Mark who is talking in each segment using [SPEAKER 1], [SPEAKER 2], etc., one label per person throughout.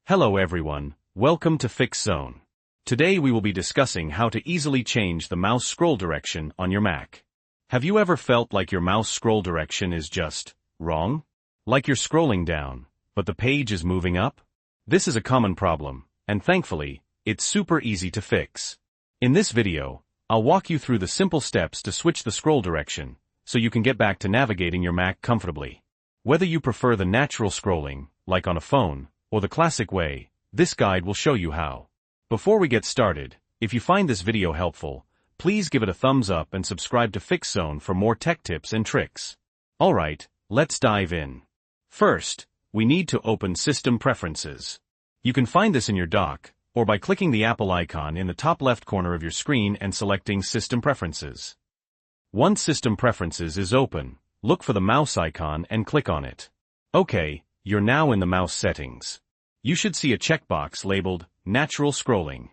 [SPEAKER 1] Hello everyone, welcome to Fix Zone. Today we will be discussing how to easily change the mouse scroll direction on your Mac. Have you ever felt like your mouse scroll direction is just wrong? Like you're scrolling down, but the page is moving up? This is a common problem, and thankfully, it's super easy to fix. In this video, I'll walk you through the simple steps to switch the scroll direction, so you can get back to navigating your Mac comfortably. Whether you prefer the natural scrolling, like on a phone, or the classic way, this guide will show you how. Before we get started, if you find this video helpful, please give it a thumbs up and subscribe to Fix Zone for more tech tips and tricks. Alright, let's dive in. First, we need to open System Preferences. You can find this in your dock, or by clicking the Apple icon in the top left corner of your screen and selecting System Preferences. Once System Preferences is open, look for the mouse icon and click on it. Okay, you're now in the mouse settings. You should see a checkbox labeled Natural Scrolling.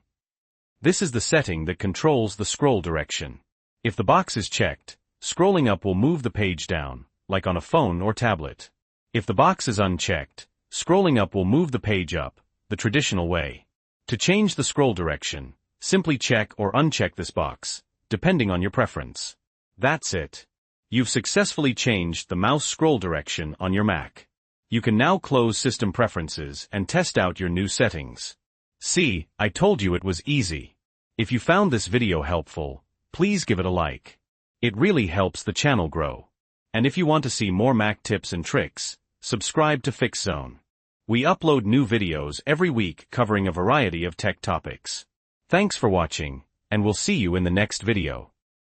[SPEAKER 1] This is the setting that controls the scroll direction. If the box is checked, scrolling up will move the page down, like on a phone or tablet. If the box is unchecked, scrolling up will move the page up, the traditional way. To change the scroll direction, simply check or uncheck this box, depending on your preference. That's it. You've successfully changed the mouse scroll direction on your Mac. You can now close System Preferences and test out your new settings. See, I told you it was easy. If you found this video helpful, please give it a like. It really helps the channel grow. And if you want to see more Mac tips and tricks, subscribe to Fix Zone. We upload new videos every week covering a variety of tech topics. Thanks for watching, and we'll see you in the next video.